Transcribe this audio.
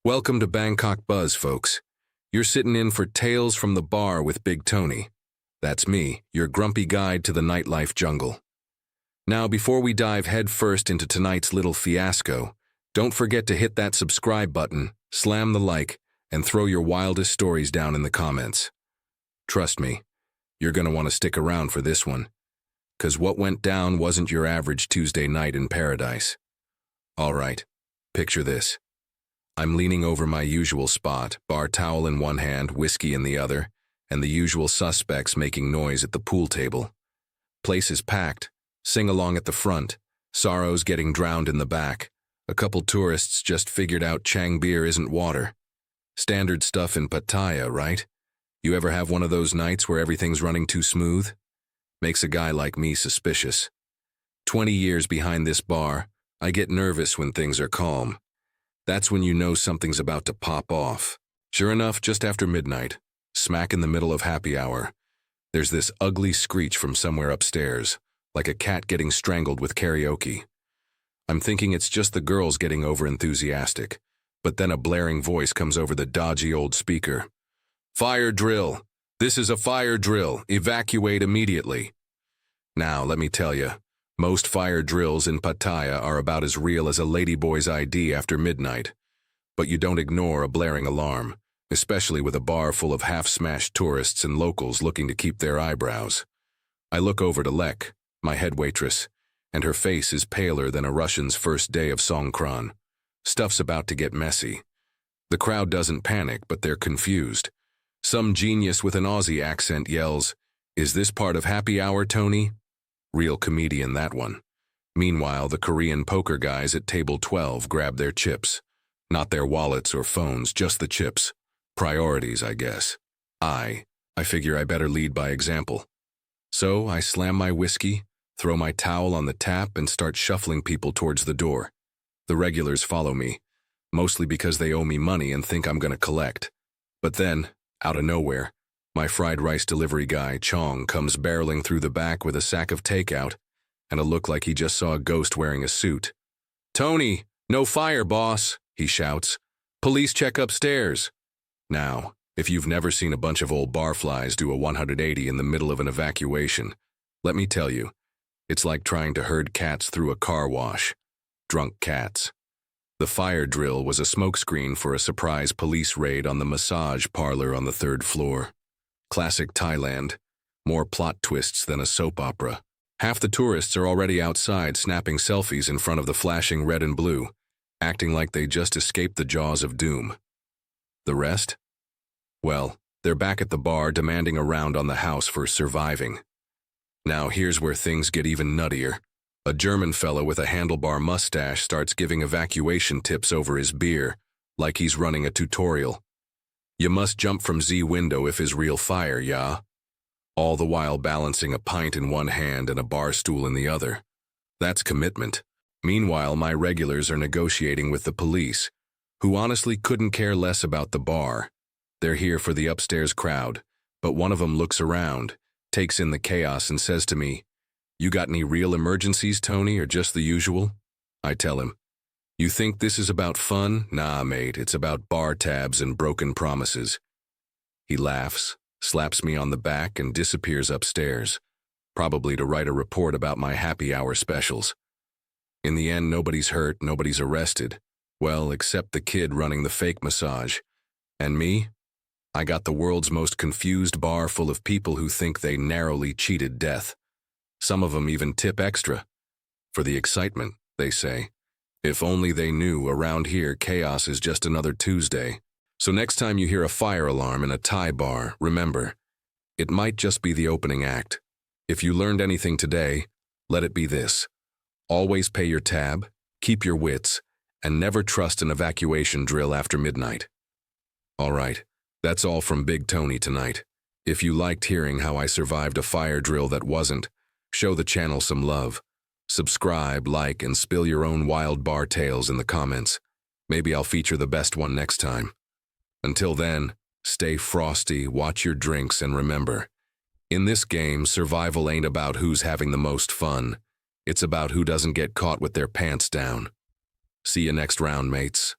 Welcome to Bangkok Buzz, folks. You're sitting in for Tales from the Bar with Big Tony. That's me, your grumpy guide to the nightlife jungle. Now, before we dive headfirst into tonight's little fiasco, don't forget to hit that subscribe button, slam the like, and throw your wildest stories down in the comments. Trust me, you're gonna want to stick around for this one, 'cause what went down wasn't your average Tuesday night in paradise. All right, picture this. I'm leaning over my usual spot, bar towel in one hand, whiskey in the other, and the usual suspects making noise at the pool table. Place is packed, sing-along at the front, sorrows getting drowned in the back. A couple tourists just figured out Chang beer isn't water. Standard stuff in Pattaya, right? You ever have one of those nights where everything's running too smooth? Makes a guy like me suspicious. 20 years behind this bar, I get nervous when things are calm. That's when you know something's about to pop off. Sure enough, just after midnight, smack in the middle of happy hour, there's this ugly screech from somewhere upstairs, like a cat getting strangled with karaoke. I'm thinking it's just the girls getting over-enthusiastic, but then a blaring voice comes over the dodgy old speaker. "Fire drill! This is a fire drill! Evacuate immediately!" Now, let me tell you, most fire drills in Pattaya are about as real as a ladyboy's ID after midnight. But you don't ignore a blaring alarm, especially with a bar full of half-smashed tourists and locals looking to keep their eyebrows. I look over to Lek, my head waitress, and her face is paler than a Russian's first day of Songkran. Stuff's about to get messy. The crowd doesn't panic, but they're confused. Some genius with an Aussie accent yells, "Is this part of happy hour, Tony?" Real comedian, that one. Meanwhile, the Korean poker guys at table 12 grab their chips. Not their wallets or phones, just the chips. Priorities, I guess. I figure I better lead by example. So I slam my whiskey, throw my towel on the tap, and start shuffling people towards the door. The regulars follow me, mostly because they owe me money and think I'm gonna collect. But then, out of nowhere, my fried rice delivery guy, Chang, comes barreling through the back with a sack of takeout and a look like he just saw a ghost wearing a suit. "Tony, no fire, boss," he shouts. "Police check upstairs." Now, if you've never seen a bunch of old barflies do a 180 in the middle of an evacuation, let me tell you, it's like trying to herd cats through a car wash. Drunk cats. The fire drill was a smokescreen for a surprise police raid on the massage parlor on the 3rd floor. Classic Thailand. More plot twists than a soap opera. Half the tourists are already outside snapping selfies in front of the flashing red and blue, acting like they just escaped the jaws of doom. The rest? Well, they're back at the bar demanding a round on the house for surviving. Now here's where things get even nuttier. A German fella with a handlebar mustache starts giving evacuation tips over his beer, like he's running a tutorial. "You must jump from Z window if is real fire, yeah?" All the while balancing a pint in one hand and a bar stool in the other. That's commitment. Meanwhile, my regulars are negotiating with the police, who honestly couldn't care less about the bar. They're here for the upstairs crowd, but one of them looks around, takes in the chaos and says to me, "You got any real emergencies, Tony, or just the usual?" I tell him, "You think this is about fun? Nah, mate, it's about bar tabs and broken promises." He laughs, slaps me on the back, and disappears upstairs, probably to write a report about my happy hour specials. In the end, nobody's hurt, nobody's arrested. Well, except the kid running the fake massage. And me? I got the world's most confused bar full of people who think they narrowly cheated death. Some of them even tip extra. For the excitement, they say. If only they knew, around here chaos is just another Tuesday. So next time you hear a fire alarm in a Thai bar, remember, it might just be the opening act. If you learned anything today, let it be this. Always pay your tab, keep your wits, and never trust an evacuation drill after midnight. All right, that's all from Big Tony tonight. If you liked hearing how I survived a fire drill that wasn't, show the channel some love. Subscribe, like, and spill your own wild bar tales in the comments. Maybe I'll feature the best one next time. Until then, stay frosty, watch your drinks, and remember, in this game, survival ain't about who's having the most fun. It's about who doesn't get caught with their pants down. See you next round, mates.